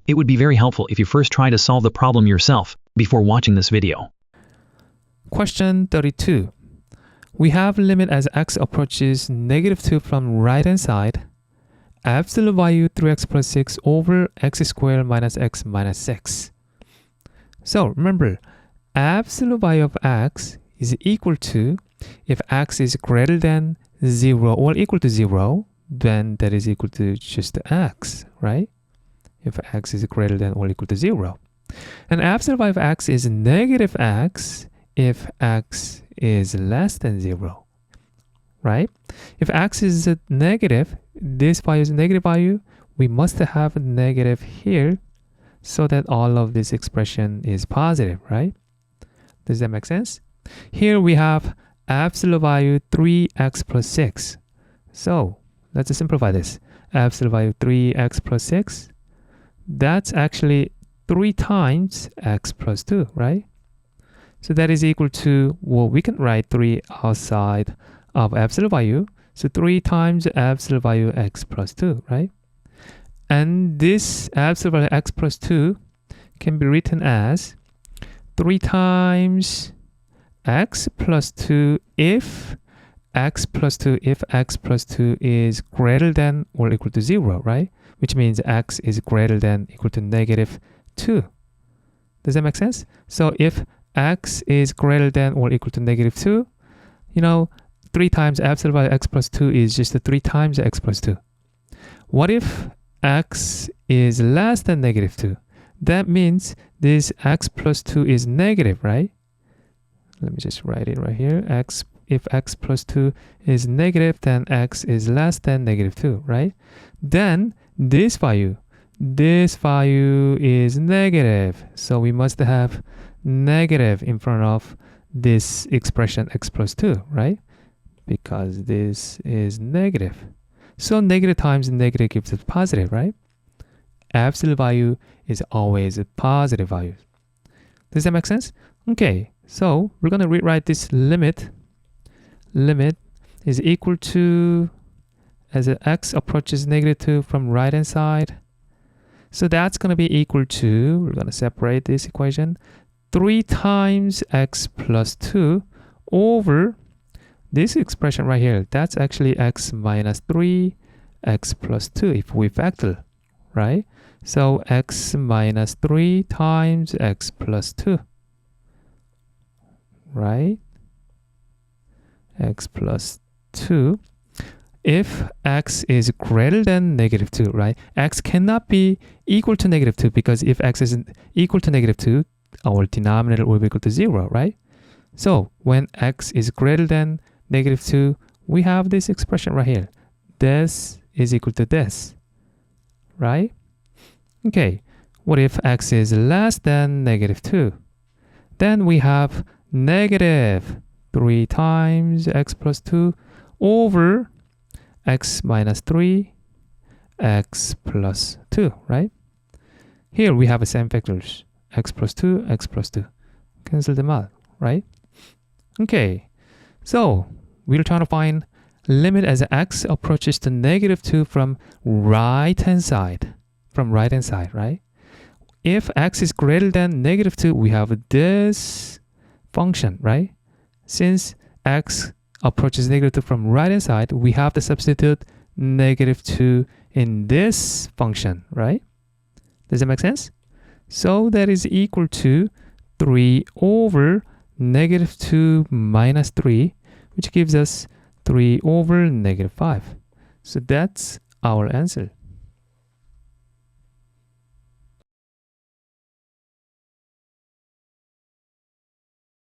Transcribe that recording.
It would be very helpful if you first try to solve the problem yourself before watching this video. Question 32. We have limit as x approaches -2 from right-hand side, absolute value 3x plus 6 over x squared minus x minus 6. So remember, absolute value of x is equal to, if x is greater than 0 or equal to 0, then that is equal to just x, right? If x is greater than or equal to 0. And absolute value of x is negative x if x is less than 0, right? If x is negative, this value is a negative value, we must have a negative here so that all of this expression is positive, right? Does that make sense? Here we have absolute value 3x plus 6. So let's simplify this. Absolute value 3x plus 6, that's actually 3 times x plus 2, right? So that is equal to, well, we can write 3 outside of absolute value. So 3 times absolute value x plus 2, right? And this absolute value x plus 2 can be written as 3 times x plus 2 if x plus 2 is greater than or equal to 0, right? Which means x is greater than equal to -2. Does that make sense? So if x is greater than or equal to -2, 3 times absolute value x plus 2 is just 3 times x plus 2. What if x is less than -2? That means this x plus 2 is negative, right? Let me just write it right here. If x plus 2 is negative, then x is less than -2, right? Then this value is negative. So we must have negative in front of this expression x plus 2, right? Because this is negative. So negative times negative gives us positive, right? Absolute value is always a positive value. Does that make sense? Okay, so we're going to rewrite this limit. Limit is equal to, as x approaches -2 from right hand side. So that's going to be equal to, we're going to separate this equation, 3 times x plus 2 over this expression right here. That's actually x minus 3, x plus 2 if we factor, right? So x minus 3 times x plus 2, right? X plus 2. If x is greater than -2, right? X cannot be equal to -2 because if x is equal to -2, our denominator will be equal to 0, right? So when x is greater than -2, we have this expression right here. This is equal to this, right? Okay, what if x is less than -2? Then we have -3 times x plus 2 over x minus 3, x plus 2, right? Here we have the same factors, x plus 2, x plus 2. Cancel them out, right? Okay, so we're trying to find limit as x approaches to -2 from right-hand side. Right? If x is greater than -2, we have this function, right? Since x approaches -2 from right-hand side, we have to substitute -2 in this function, right? Does that make sense? So that is equal to 3 over -2 minus 3, which gives us 3 over -5. So that's our answer.